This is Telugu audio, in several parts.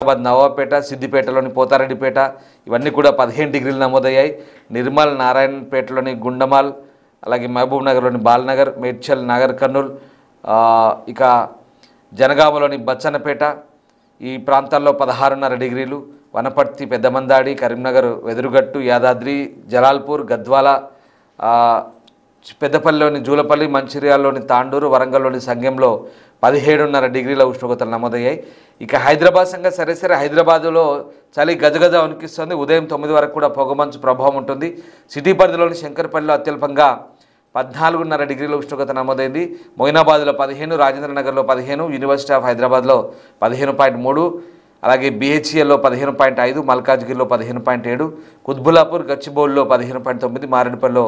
నవాపేట, సిద్దిపేటలోని పోతారెడ్డిపేట ఇవన్నీ కూడా 15 డిగ్రీలు నమోదయ్యాయి. నిర్మల్, నారాయణపేటలోని గుండమాల్, అలాగే మహబూబ్ నగర్లోని బాల్నగర్, మేడ్చల్, నాగర్ కర్నూల్, ఇక జనగామలోని బచ్చన్నపేట ఈ ప్రాంతాల్లో 16.5 డిగ్రీలు, వనపర్తి, పెద్దమందాడి, కరీంనగర్, వెదురుగట్టు, యాదాద్రి, జలాల్పూర్, గద్వాల, పెద్దపల్లిలోని జూలపల్లి, మంచిర్యాలలోని తాండూరు, వరంగల్లోని సంగంలో 17.5 డిగ్రీల ఉష్ణోగ్రతలు నమోదయ్యాయి. ఇక హైదరాబాద్ సంగతి సరే హైదరాబాదులో చలి గజగజ వణికిస్తుంది. ఉదయం 9 వరకు కూడా పొగమంచు ప్రభావం ఉంటుంది. సిటీ పరిధిలోని శంకర్పల్లిలో అత్యల్పంగా 14.5 డిగ్రీల ఉష్ణోగ్రత నమోదైంది. మొయినాబాద్లో 15, రాజేంద్రనగర్లో 15, యూనివర్సిటీ ఆఫ్ హైదరాబాద్లో 15.3, అలాగే BHELలో 15.5, మల్కాజ్గిరిలో 15.7, కుత్బులాపూర్, గచ్చిబౌలిలో 15.9, మారేడుపల్లిలో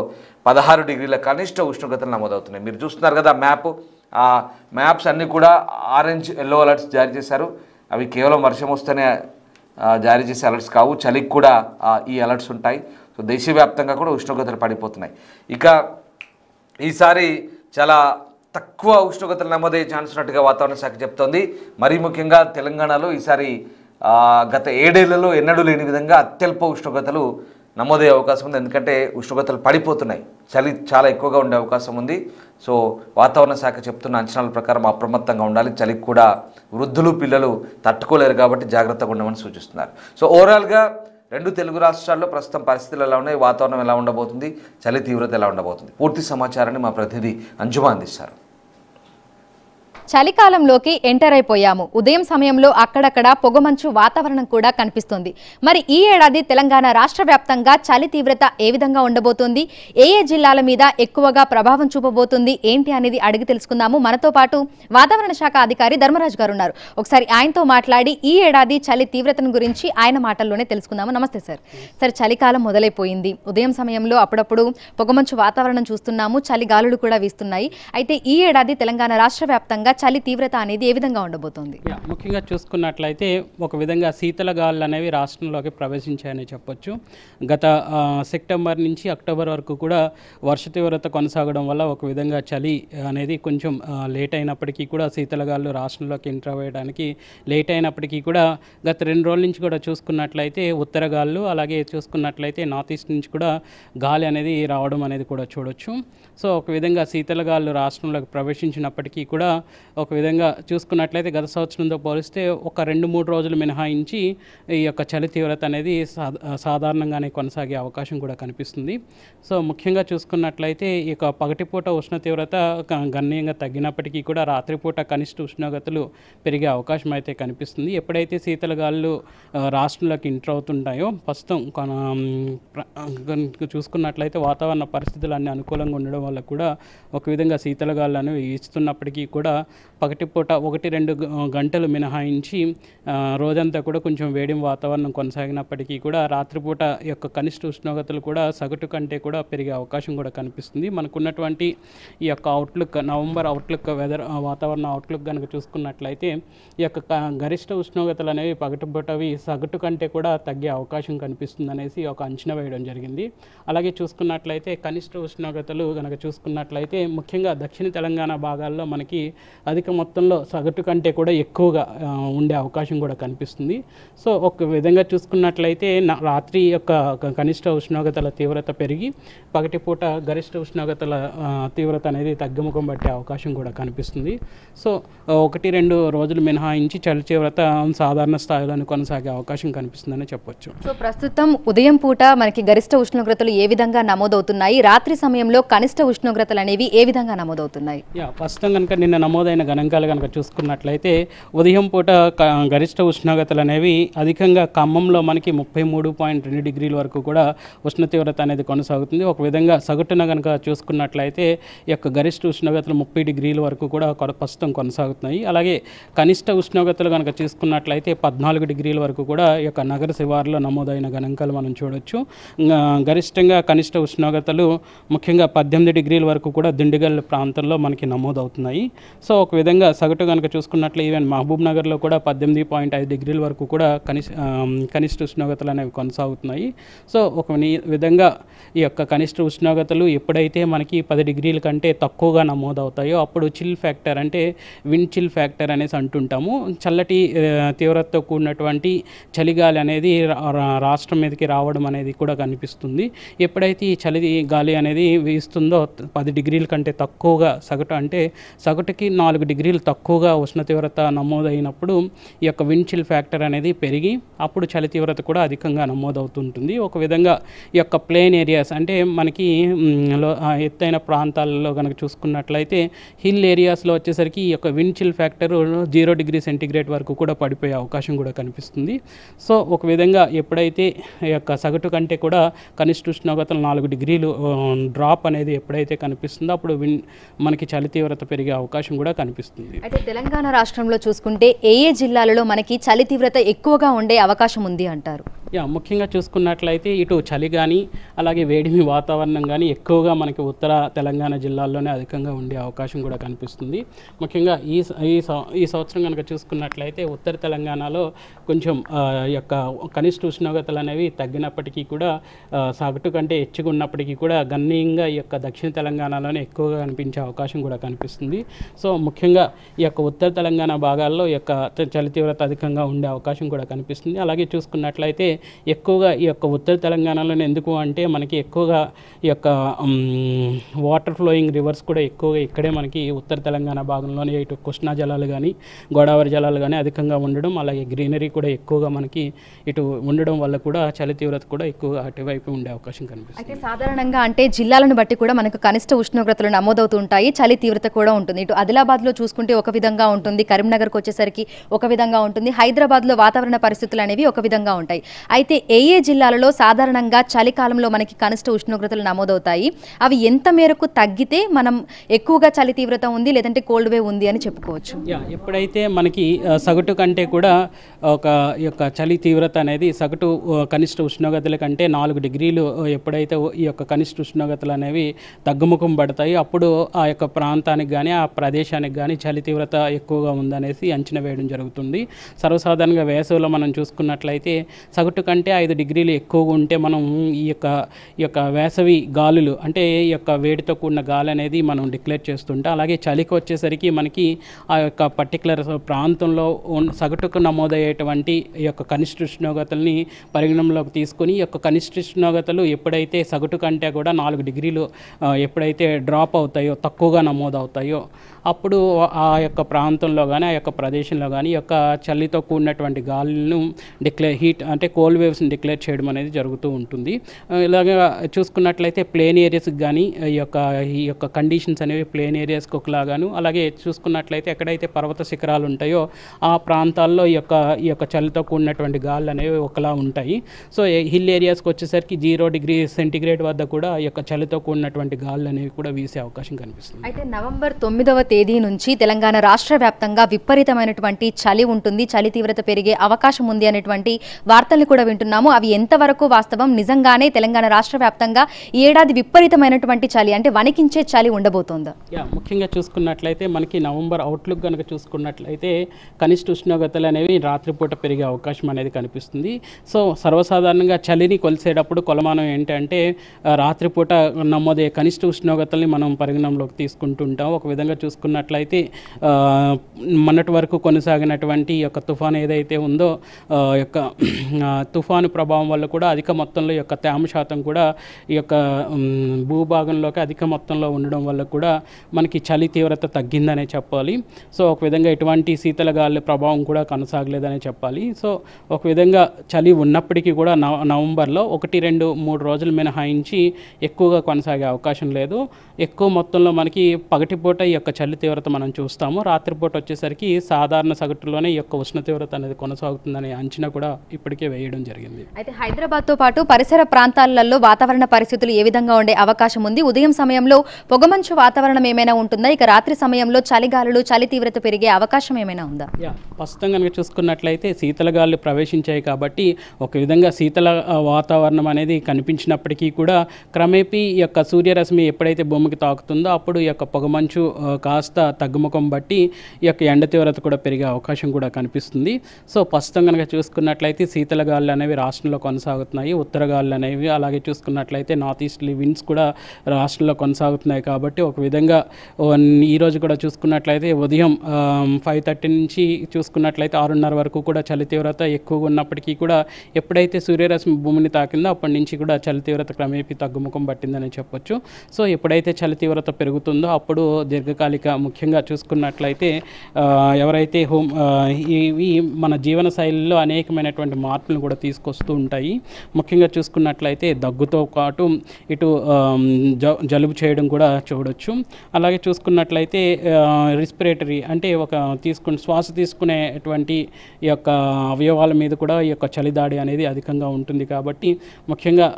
16 డిగ్రీల కనిష్ట ఉష్ణోగ్రతలు నమోదవుతున్నాయి. మీరు చూస్తున్నారు కదా మ్యాప్. ఆ మ్యాప్స్ అన్నీ కూడా ఆరెంజ్, ఎల్లో అలర్ట్స్ జారీ చేశారు. అవి కేవలం వర్షం వస్తేనే జారీ చేసే అలర్ట్స్ కావు, చలికి కూడా ఈ అలర్ట్స్ ఉంటాయి. సో దేశవ్యాప్తంగా కూడా ఉష్ణోగ్రతలు పడిపోతున్నాయి. ఇక ఈసారి చాలా తక్కువ ఉష్ణోగ్రతలు నమోదయ్యే ఛాన్స్ ఉన్నట్టుగా వాతావరణ శాఖ చెప్తోంది. మరీ ముఖ్యంగా తెలంగాణలో ఈసారి గత 7 ఏళ్లలో ఎన్నడూ లేని విధంగా అత్యల్ప ఉష్ణోగ్రతలు నమోదయ్యే అవకాశం ఉంది. ఎందుకంటే ఉష్ణోగ్రతలు పడిపోతున్నాయి, చలి చాలా ఎక్కువగా ఉండే అవకాశం ఉంది. సో వాతావరణ శాఖ చెప్తున్న అంచనాల ప్రకారం అప్రమత్తంగా ఉండాలి. చలికి కూడా వృద్ధులు, పిల్లలు తట్టుకోలేరు కాబట్టి జాగ్రత్తగా ఉండమని సూచిస్తున్నారు. సో ఓవరాల్గా 2 తెలుగు రాష్ట్రాల్లో ప్రస్తుతం పరిస్థితులు ఎలా ఉన్నాయి, వాతావరణం ఎలా ఉండబోతుంది, చలి తీవ్రత ఎలా ఉండబోతుంది, పూర్తి సమాచారాన్ని మా ప్రతినిధి అంజుమా అందిస్తారు. చలికాలంలోకి ఎంటర్ అయిపోయాము. ఉదయం సమయంలో అక్కడక్కడ పొగమంచు వాతావరణం కూడా కనిపిస్తుంది. మరి ఈ ఏడాది తెలంగాణ రాష్ట్ర వ్యాప్తంగా చలి తీవ్రత ఏ విధంగా ఉండబోతోంది, ఏ జిల్లాల మీద ఎక్కువగా ప్రభావం చూపబోతుంది ఏంటి అనేది అడిగి తెలుసుకుందాము. మనతో పాటు వాతావరణ శాఖ అధికారి ధర్మరాజు గారు ఉన్నారు. ఒకసారి ఆయనతో మాట్లాడి ఈ ఏడాది చలి తీవ్రతను గురించి ఆయన మాటల్లోనే తెలుసుకుందాము. నమస్తే సార్. సార్, చలికాలం మొదలైపోయింది. ఉదయం సమయంలో అప్పుడప్పుడు పొగమంచు వాతావరణం చూస్తున్నాము, చలి గాలులు కూడా వీస్తున్నాయి. అయితే ఈ ఏడాది తెలంగాణ రాష్ట్ర వ్యాప్తంగా చలి తీవ్రత అనేది ఏ విధంగా ఉండబోతోంది? ముఖ్యంగా చూసుకున్నట్లయితే ఒక విధంగా శీతల గాలులు అనేవి రాష్ట్రంలోకి ప్రవేశించాయని చెప్పొచ్చు. గత సెప్టెంబర్ నుంచి అక్టోబర్ వరకు కూడా వర్ష తీవ్రత కొనసాగడం వల్ల ఒక విధంగా చలి అనేది కొంచెం లేట్ అయినప్పటికీ కూడా శీతల గాలులు రాష్ట్రంలోకి ఎంటర్ అవ్వడానికి లేట్ అయినప్పటికీ కూడా గత 2 రోజుల నుంచి కూడా చూసుకున్నట్లయితే ఉత్తర గాలులు, అలాగే చూసుకున్నట్లయితే నార్త్ ఈస్ట్ నుంచి కూడా గాలి అనేది రావడం అనేది కూడా చూడొచ్చు. సో ఒక విధంగా శీతల గాలులు రాష్ట్రంలోకి ప్రవేశించినప్పటికీ కూడా ఒక విధంగా చూసుకున్నట్లయితే గత సంవత్సరంతో పోలిస్తే ఒక 2-3 రోజులు మినహాయించి ఈ యొక్క చలి తీవ్రత అనేది సాధారణంగానే కొనసాగే అవకాశం కూడా కనిపిస్తుంది. సో ముఖ్యంగా చూసుకున్నట్లయితే ఈ యొక్క పగటిపూట ఉష్ణ తీవ్రత గణనీయంగా తగ్గినప్పటికీ కూడా రాత్రిపూట కనిష్ట ఉష్ణోగ్రతలు పెరిగే అవకాశం అయితే కనిపిస్తుంది. ఎప్పుడైతే శీతల గాలులు రాష్ట్రంలోకి ఎంటర్ అవుతుంటాయో ప్రస్తుతం చూసుకున్నట్లయితే వాతావరణ పరిస్థితులు అన్నీ అనుకూలంగా ఉండడం వల్ల కూడా ఒక విధంగా శీతల గాలులు అనేవి వీస్తున్నప్పటికీ కూడా పగటిపూట 1-2 గంటలు మినహాయించి రోజంతా కూడా కొంచెం వేడి వాతావరణం కొనసాగినప్పటికీ కూడా రాత్రిపూట యొక్క కనిష్ట ఉష్ణోగ్రతలు కూడా సగటు కంటే కూడా పెరిగే అవకాశం కూడా కనిపిస్తుంది. మనకున్నటువంటి ఈ యొక్క అవుట్లుక్, నవంబర్ అవుట్లుక్, వాతావరణ అవుట్లుక్ కనుక చూసుకున్నట్లయితే ఈ యొక్క గరిష్ట ఉష్ణోగ్రతలు అనేవి పగటిపూటవి సగటు కంటే కూడా తగ్గే అవకాశం కనిపిస్తుంది అనేసి ఒక అంచనా వేయడం జరిగింది. అలాగే చూసుకున్నట్లయితే కనిష్ట ఉష్ణోగ్రతలు కనుక చూసుకున్నట్లయితే ముఖ్యంగా దక్షిణ తెలంగాణ భాగాల్లో మనకి అధిక మొత్తంలో సగటు కంటే కూడా ఎక్కువగా ఉండే అవకాశం కూడా కనిపిస్తుంది. సో ఒక విధంగా చూసుకున్నట్లయితే రాత్రి యొక్క కనిష్ట ఉష్ణోగ్రతల తీవ్రత పెరిగి పగటిపూట గరిష్ట ఉష్ణోగ్రతల తీవ్రత అనేది తగ్గుముఖం పట్టే అవకాశం కూడా కనిపిస్తుంది. సో 1-2 రోజులు మినహాయించి చలి తీవ్రత సాధారణ స్థాయిలోనే కొనసాగే అవకాశం కనిపిస్తుందని చెప్పొచ్చు. సో ప్రస్తుతం ఉదయం పూట మనకి గరిష్ట ఉష్ణోగ్రతలు ఏ విధంగా నమోదవుతున్నాయి, రాత్రి సమయంలో కనిష్ట ఉష్ణోగ్రతలు అనేవి ఏ విధంగా నమోదవుతున్నాయి? ప్రస్తుతం కనుక నిన్న నమోదైన గణాంకాలు కనుక చూసుకున్నట్లయితే ఉదయం పూట గరిష్ట ఉష్ణోగ్రతలు అనేవి అధికంగా ఖమ్మంలో మనకి 33.2 డిగ్రీల వరకు కూడా ఉష్ణ తీవ్రత అనేది కొనసాగుతుంది. ఒక విధంగా సగటున కనుక చూసుకున్నట్లయితే ఈ యొక్క గరిష్ట ఉష్ణోగ్రతలు 30 డిగ్రీల వరకు కూడా ప్రస్తుతం కొనసాగుతున్నాయి. అలాగే కనిష్ట ఉష్ణోగ్రతలు కనుక చూసుకున్నట్లయితే 14 డిగ్రీల వరకు కూడా ఈ యొక్క నగర శివారులో నమోదైన గణాంకాలు మనం చూడొచ్చు. గరిష్టంగా కనిష్ట ఉష్ణోగ్రతలు ముఖ్యంగా 18 డిగ్రీల వరకు కూడా దిండిగల్ ప్రాంతంలో మనకి నమోదవుతున్నాయి. సో ఒక విధంగా విధంగా సగటు కనుక చూసుకున్నట్లు ఈవెన్ మహబూబ్ నగర్లో కూడా 18.5 డిగ్రీల వరకు కూడా కనిష్ట ఉష్ణోగ్రతలు అనేవి కొనసాగుతున్నాయి. సో ఒక విధంగా ఈ యొక్క కనిష్ట ఉష్ణోగ్రతలు ఎప్పుడైతే మనకి 10 డిగ్రీల కంటే తక్కువగా నమోదవుతాయో అప్పుడు చిల్ ఫ్యాక్టర్ అంటే విండ్ చిల్ ఫ్యాక్టర్ అనేసి అంటుంటాము. చల్లటి తీవ్రతతో కూడినటువంటి చలిగాలి అనేది రాష్ట్రం మీదకి రావడం అనేది కూడా కనిపిస్తుంది. ఎప్పుడైతే ఈ చలి గాలి అనేది వీస్తుందో 10 డిగ్రీల కంటే తక్కువగా సగటు అంటే సగటుకి 4 డిగ్రీలు తక్కువగా ఉష్ణ తీవ్రత నమోదైనప్పుడు ఈ యొక్క విండ్ చిల్ ఫ్యాక్టర్ అనేది పెరిగి అప్పుడు చలి తీవ్రత కూడా అధికంగా నమోదవుతుంటుంది. ఒక విధంగా ఈ యొక్క ప్లేన్ ఏరియాస్ అంటే మనకి ఎత్తైన ప్రాంతాలలో కనుక చూసుకున్నట్లయితే హిల్ ఏరియాస్లో వచ్చేసరికి ఈ యొక్క wind chill factor 0 degree centigrade వరకు కూడా పడిపోయే అవకాశం కూడా కనిపిస్తుంది. సో ఒక విధంగా ఎప్పుడైతే ఈ యొక్క సగటు కంటే కూడా కనిష్ట ఉష్ణోగ్రతలు 4 డిగ్రీలు డ్రాప్ అనేది ఎప్పుడైతే కనిపిస్తుందో అప్పుడు మనకి చలి తీవ్రత పెరిగే అవకాశం కూడా కనిపిస్తుంది. అయితే తెలంగాణ రాష్ట్రంలో చూసుకుంటే ఏ జిల్లాలలో మనకి చలి తీవ్రత ఎక్కువగా ఉండే అవకాశం ఉంది అంటారు? ముఖ్యంగా చూసుకున్నట్లయితే ఇటు చలి కానీ అలాగే వేడిమి వాతావరణం కానీ ఎక్కువగా మనకి ఉత్తర తెలంగాణ జిల్లాల్లోనే అధికంగా ఉండే అవకాశం కూడా కనిపిస్తుంది. ముఖ్యంగా ఈ సంవత్సరం కనుక చూసుకున్నట్లయితే ఉత్తర తెలంగాణలో కొంచెం యొక్క కనిష్ట ఉష్ణోగ్రతలు అనేవి తగ్గినప్పటికీ కూడా సగటు కంటే ಹೆಚ್ಚిగా ఉన్నప్పటికీ కూడా గణనీయంగా ఈ యొక్క దక్షిణ తెలంగాణలోనే ఎక్కువగా కనిపించే అవకాశం కూడా కనిపిస్తుంది. సో ముఖ్యంగా ఈ యొక్క ఉత్తర తెలంగాణ భాగాల్లో ఈ యొక్క చలి తీవ్రత అధికంగా ఉండే అవకాశం కూడా కనిపిస్తుంది. అలాగే చూసుకున్నట్లయితే ఎక్కువగా ఈ యొక్క ఉత్తర తెలంగాణలోనే ఎందుకు అంటే మనకి ఎక్కువగా ఈ యొక్క వాటర్ ఫ్లోయింగ్ రివర్స్ కూడా ఎక్కువగా ఇక్కడే మనకి ఉత్తర తెలంగాణ భాగంలోనే ఇటు కృష్ణా జలాలు కానీ గోదావరి జలాలు కానీ అధికంగా ఉండడం, అలాగే గ్రీనరీ కూడా ఎక్కువగా మనకి ఇటు ఉండడం వల్ల కూడా చలి తీవ్రత కూడా ఎక్కువగా అటువైపు ఉండే అవకాశం కనిపిస్తుంది. అయితే సాధారణంగా అంటే జిల్లాలను బట్టి కూడా మనకు కనిష్ట ఉష్ణోగ్రతలు నమోదవుతూ ఉంటాయి, చలి తీవ్రత కూడా ఉంటుంది. ఇటు ఆదిలాబాద్లో చూసుకుంటే ఒక విధంగా ఉంటుంది, కరీంనగర్కి వచ్చేసరికి ఒక విధంగా ఉంటుంది, హైదరాబాద్లో వాతావరణ పరిస్థితులు అనేవి ఒక విధంగా ఉంటాయి. అయితే ఏ జిల్లాలలో సాధారణంగా చలికాలంలో మనకి కనిష్ట ఉష్ణోగ్రతలు నమోదవుతాయి, అవి ఎంత మేరకు తగ్గితే మనం ఎక్కువగా చలి తీవ్రత ఉంది లేదంటే కోల్డ్ వేవ్ ఉంది అని చెప్పుకోవచ్చు? ఎప్పుడైతే మనకి సగటు కంటే కూడా ఒక యొక్క చలి తీవ్రత అనేది సగటు కనిష్ట ఉష్ణోగ్రతల కంటే 4 డిగ్రీలు ఎప్పుడైతే ఈ యొక్క కనిష్ట ఉష్ణోగ్రతలు అనేవి తగ్గుముఖం పడతాయి అప్పుడు ఆ యొక్క ప్రాంతానికి కానీ ఆ ప్రదేశానికి కానీ చలి తీవ్రత ఎక్కువగా ఉందనేసి అంచనా వేయడం జరుగుతుంది. సర్వసాధారణంగా వేసవిలో మనం చూసుకున్నట్లయితే సగటు కంటే 5 డిగ్రీలు ఎక్కువగా ఉంటే మనం ఈ యొక్క వేసవి గాలులు అంటే ఈ యొక్క వేడితో కూడిన గాలి అనేది మనం డిక్లేర్ చేస్తుంటాం. అలాగే చలికి వచ్చేసరికి మనకి ఆ యొక్క పర్టికులర్ ప్రాంతంలో సగటుకు నమోదయ్యేటువంటి ఈ యొక్క కనిష్ట ఉష్ణోగ్రతల్ని పరిగణనలోకి తీసుకొని ఈ యొక్క కనిష్ట ఉష్ణోగ్రతలు ఎప్పుడైతే సగటు కంటే కూడా 4 డిగ్రీలు ఎప్పుడైతే డ్రాప్ అవుతాయో తక్కువగా నమోదవుతాయో అప్పుడు ఆ యొక్క ప్రాంతంలో కానీ ఆ యొక్క ప్రదేశంలో కానీ ఈ యొక్క చలితో కూడినటువంటి గాలులను హీట్ అంటే కోల్డ్ వేవ్స్ని డిక్లేర్ చేయడం అనేది జరుగుతూ ఉంటుంది. ఇలాగా చూసుకున్నట్లయితే ప్లేన్ ఏరియాస్కి కానీ ఈ యొక్క కండిషన్స్ అనేవి ప్లేన్ ఏరియాస్కి ఒకలాగాను, అలాగే చూసుకున్నట్లయితే ఎక్కడైతే పర్వత శిఖరాలు ఉంటాయో ఆ ప్రాంతాల్లో ఈ యొక్క చలితో కూడినటువంటి గాలులు అనేవి ఒకలా ఉంటాయి. సో హిల్ ఏరియాస్కి వచ్చేసరికి 0 డిగ్రీ సెంటీగ్రేడ్ వద్ద కూడా ఈ యొక్క చలితో కూడినటువంటి గాలులు అనేవి కూడా వీసే అవకాశం కనిపిస్తుంది. అయితే నవంబర్ 9వ తేదీ నుంచి తెలంగాణ రాష్ట్ర వ్యాప్తంగా విపరీతమైనటువంటి చలి ఉంటుంది, చలి తీవ్రత పెరిగే అవకాశం ఉంది అనేటువంటి వార్తల్ని కూడా వింటున్నాము. అవి ఎంతవరకు వాస్తవం? నిజంగానే తెలంగాణ రాష్ట్ర వ్యాప్తంగా ఈ ఏడాది విపరీతమైనటువంటి చలి అంటే వణికించే చలి ఉండబోతోందా? ముఖ్యంగా చూసుకున్నట్లయితే మనకి నవంబర్ అవుట్లుక్ కనుక చూసుకున్నట్లయితే కనిష్ట ఉష్ణోగ్రతలు అనేవి రాత్రిపూట పెరిగే అవకాశం అనేది కనిపిస్తుంది. సో సర్వసాధారణంగా చలిని కొలిసేటప్పుడు కొలమానం ఏంటంటే రాత్రిపూట నమోదయ్యే కనిష్ట ఉష్ణోగ్రతల్ని మనం పరిగణనలోకి తీసుకుంటుంటాం. ఒక విధంగా చూసుకున్నట్లయితే మొన్నటి వరకు కొనసాగినటువంటి యొక్క తుఫాను ఏదైతే ఉందో యొక్క తుఫాను ప్రభావం వల్ల కూడా అధిక మొత్తంలో యొక్క తేమ శాతం కూడా ఈ యొక్క భూభాగంలోకి అధిక మొత్తంలో ఉండడం వల్ల కూడా మనకి చలి తీవ్రత తగ్గిందనే చెప్పాలి. సో ఒక విధంగా ఎటువంటి శీతల గాలి ప్రభావం కూడా కొనసాగలేదనే చెప్పాలి. సో ఒక విధంగా చలి ఉన్నప్పటికీ కూడా నవంబర్లో 1, 2, 3 రోజులు మినహాయించి ఎక్కువగా కొనసాగే అవకాశం లేదు. ఎక్కువ మొత్తంలో మనకి పగటిపూట ఈ యొక్క చలి తీవ్రత మనం చూస్తాము, రాత్రిపూట వచ్చేసరికి సాధారణ సగటులోనే ఈ యొక్క ఉష్ణ తీవ్రత అనేది కొనసాగుతుందనే అంచనా కూడా ఇప్పటికే వేయడం తెలియజేయడం జరిగింది. అయితే హైదరాబాద్తో పాటు పరిసర ప్రాంతాలలో వాతావరణ పరిస్థితులు ఏ విధంగా ఉండే అవకాశం ఉంది? ఉదయం సమయంలో పొగమంచు వాతావరణం ఏమైనా ఉంటుందా? ఇక రాత్రి సమయంలో చలిగాలులు, చలి తీవ్రత పెరిగే అవకాశం ఏమైనా ఉందా? ప్రస్తుతం కనుక చూసుకున్నట్లయితే శీతలగాలు ప్రవేశించాయి కాబట్టి ఒక విధంగా శీతల వాతావరణం అనేది కనిపించినప్పటికీ కూడా క్రమేపీ ఈ యొక్క సూర్యరశ్మి ఎప్పుడైతే భూమికి తాకుతుందో అప్పుడు ఈ యొక్క పొగమంచు కాస్త తగ్గుముఖం బట్టి ఈ యొక్క ఎండ తీవ్రత కూడా పెరిగే అవకాశం కూడా కనిపిస్తుంది. సో ప్రస్తుతం కనుక చూసుకున్నట్లయితే శీతల గాలులు అనేవి రాష్ట్రంలో కొనసాగుతున్నాయి. ఉత్తర గాలులు అనేవి అలాగే చూసుకున్నట్లయితే నార్త్ ఈస్ట్లీ విండ్స్ కూడా రాష్ట్రంలో కొనసాగుతున్నాయి కాబట్టి ఒక విధంగా ఈరోజు కూడా చూసుకున్నట్లయితే ఉదయం 5:30 నుంచి చూసుకున్నట్లయితే 6:30 వరకు కూడా చలి తీవ్రత ఎక్కువగా ఉన్నప్పటికీ కూడా ఎప్పుడైతే సూర్యరశ్మి భూమిని తాకిందో అప్పటి నుంచి కూడా చలి తీవ్రత క్రమేపీ తగ్గుముఖం పట్టిందని చెప్పొచ్చు. సో ఎప్పుడైతే చలి తీవ్రత పెరుగుతుందో అప్పుడు దీర్ఘకాలిక ముఖ్యంగా చూసుకున్నట్లయితే ఎవరైతే ఇవి మన జీవన శైలిలో అనేకమైనటువంటి మార్పులను కూడా తీసుకొస్తూ ఉంటాయి. ముఖ్యంగా చూసుకున్నట్లయితే దగ్గుతో పాటు ఇటు జలుబు చేయడం కూడా చూడొచ్చు. అలాగే చూసుకున్నట్లయితే రెస్పిరేటరీ అంటే శ్వాస తీసుకునేటువంటి ఈ యొక్క అవయవాల మీద కూడా ఈ యొక్క చలిదాడి అనేది అధికంగా ఉంటుంది కాబట్టి ముఖ్యంగా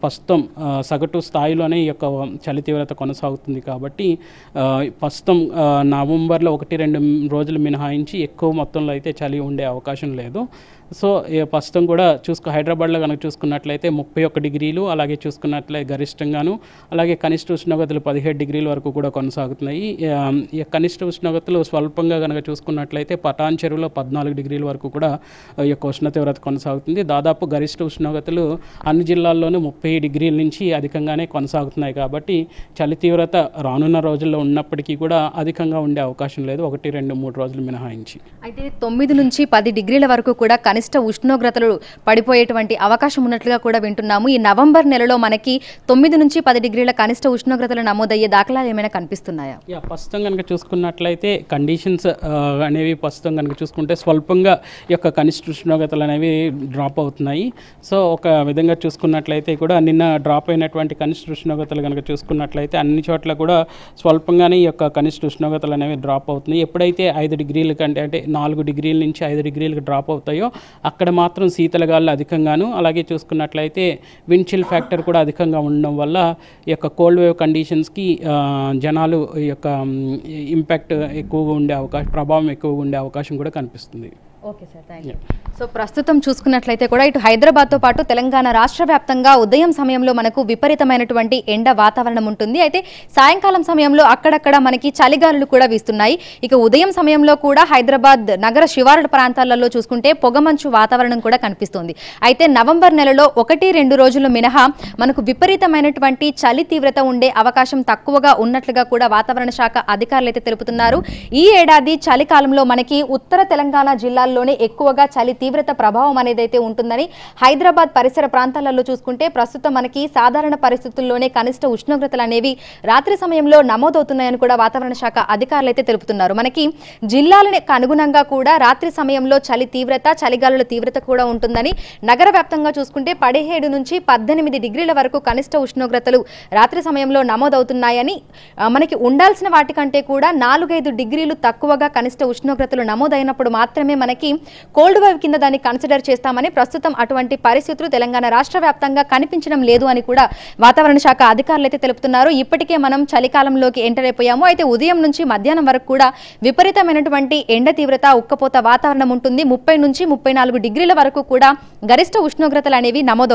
ప్రస్తుతం సగటు స్థాయిలోనే ఈ యొక్క చలి తీవ్రత కొనసాగుతుంది కాబట్టి ప్రస్తుతం నవంబర్లో 1-2 రోజులు మినహాయించి ఎక్కువ మొత్తంలో అయితే చలి ఉండే అవకాశం లేదు. సో ప్రస్తుతం కూడా హైదరాబాద్లో కనుక చూసుకున్నట్లయితే 31 డిగ్రీలు అలాగే చూసుకున్నట్లయితే గరిష్టంగాను అలాగే కనిష్ట ఉష్ణోగ్రతలు 17 డిగ్రీల వరకు కూడా కొనసాగుతున్నాయి. ఈ కనిష్ట ఉష్ణోగ్రతలు స్వల్పంగా కనుక చూసుకున్నట్లయితే పటాన్ చెరువులో 14 డిగ్రీల వరకు కూడా ఈ యొక్క ఉష్ణ తీవ్రత కొనసాగుతుంది. దాదాపు గరిష్ట ఉష్ణోగ్రతలు అన్ని జిల్లాల్లోనూ 30 డిగ్రీల నుంచి అధికంగానే కొనసాగుతున్నాయి కాబట్టి చలి తీవ్రత రానున్న రోజుల్లో ఉన్నప్పటికీ కూడా అధికంగా ఉండే అవకాశం లేదు 1, 2, 3 రోజులు మినహాయించి. అయితే 9 నుంచి 10 డిగ్రీల వరకు కూడా కనిష్ట ఉష్ణోగ్రతలు పడిపోయేటువంటి అవకాశం ఉన్నట్లుగా కూడా వింటున్నాము. ఈ నవంబర్ నెలలో మనకి 9 నుంచి 10 డిగ్రీల కనిష్ట ఉష్ణోగ్రతలు నమోదయ్యే దాఖలాలు ఏమైనా కనిపిస్తున్నాయా? ప్రస్తుతం కనుక చూసుకున్నట్లయితే కండిషన్స్ అనేవి ప్రస్తుతం కనుక చూసుకుంటే స్వల్పంగా ఈ యొక్క కనిష్ట ఉష్ణోగ్రతలు అనేవి డ్రాప్ అవుతున్నాయి. సో ఒక విధంగా చూసుకున్నట్లయితే కూడా నిన్న డ్రాప్ అయినటువంటి కనిష్ట ఉష్ణోగ్రతలు కనుక చూసుకున్నట్లయితే అన్ని చోట్ల కూడా స్వల్పంగానే ఈ యొక్క కనిష్ట ఉష్ణోగ్రతలు అనేవి డ్రాప్ అవుతున్నాయి. ఎప్పుడైతే 5 డిగ్రీల కంటే అంటే 4 డిగ్రీల నుంచి 5 డిగ్రీలకు డ్రాప్ అవుతాయో అక్కడ మాత్రం శీతలగాళ్ళు అధికంగాను అలాగే చూసుకున్నట్లయితే విండ్ చిల్ ఫ్యాక్టర్ కూడా అధికంగా ఉండడం వల్ల ఈ యొక్క కోల్డ్ వేవ్ కండిషన్స్కి జనాలు ఈ యొక్క ఇంపాక్ట్ ఎక్కువగా ఉండే ప్రభావం ఎక్కువగా ఉండే అవకాశం కూడా కనిపిస్తుంది. Okay sir, thank you. So ప్రస్తుతం చూసుకున్నట్లయితే కూడా ఇటు హైదరాబాద్తో పాటు తెలంగాణ రాష్ట్ర వ్యాప్తంగా ఉదయం సమయంలో మనకు విపరీతమైనటువంటి ఎండ వాతావరణం ఉంటుంది. అయితే సాయంకాలం సమయంలో అక్కడక్కడ మనకి చలిగాలులు కూడా వీస్తున్నాయి. ఇక ఉదయం సమయంలో కూడా హైదరాబాద్ నగర శివారు ప్రాంతాలలో చూసుకుంటే పొగమంచు వాతావరణం కూడా కనిపిస్తుంది. అయితే నవంబర్ నెలలో 1-2 రోజులు మినహా మనకు విపరీతమైనటువంటి చలి తీవ్రత ఉండే అవకాశం తక్కువగా ఉన్నట్లుగా కూడా వాతావరణ శాఖ అధికారులు అయితే తెలుపుతున్నారు. ఈ ఏడాది చలికాలంలో మనకి ఉత్తర తెలంగాణ జిల్లాల్లోనే ఎక్కువగా చలి తీవ్రత ప్రభావం అనేది అయితే ఉంటుందని హైదరాబాద్ పరిసర ప్రాంతాలలో చూసుకుంటే ప్రస్తుతం మనకి సాధారణ పరిస్థితుల్లోనే కనిష్ట ఉష్ణోగ్రతలు అనేవి రాత్రి సమయంలో నమోదవుతున్నాయని కూడా వాతావరణ శాఖ అధికారులు అయితే తెలుపుతున్నారు. మనకి జిల్లాలకు అనుగుణంగా కూడా రాత్రి సమయంలో చలి తీవ్రత, చలిగాలుల తీవ్రత కూడా ఉంటుందని నగర వ్యాప్తంగా చూసుకుంటే 17 నుంచి 18 డిగ్రీల వరకు కనిష్ట ఉష్ణోగ్రతలు రాత్రి సమయంలో నమోదవుతున్నాయని మనకి ఉండాల్సిన వాటికంటే కూడా 4-5 డిగ్రీలు తక్కువగా కనిష్ట ఉష్ణోగ్రతలు నమోదైనప్పుడు మాత్రమే మనకి కోల్డ్ వేవ్ కింద దాన్ని కన్సిడర్ చేస్తామని ప్రస్తుతం అటువంటి పరిస్థితులు తెలంగాణ రాష్ట్ర వ్యాప్తంగా కనిపించడం లేదు అని కూడా వాతావరణ శాఖ అధికారులు అయితే తెలుపుతున్నారు. ఇప్పటికే మనం చలికాలంలోకి ఎంటర్ అయిపోయాము. అయితే ఉదయం నుంచి మధ్యాహ్నం వరకు కూడా విపరీతమైనటువంటి ఎండ తీవ్రత, ఉక్కపోత వాతావరణం ఉంటుంది. 30 నుంచి 34 డిగ్రీల వరకు కూడా గరిష్ట ఉష్ణోగ్రతలు అనేవి నమోదవుతాయి.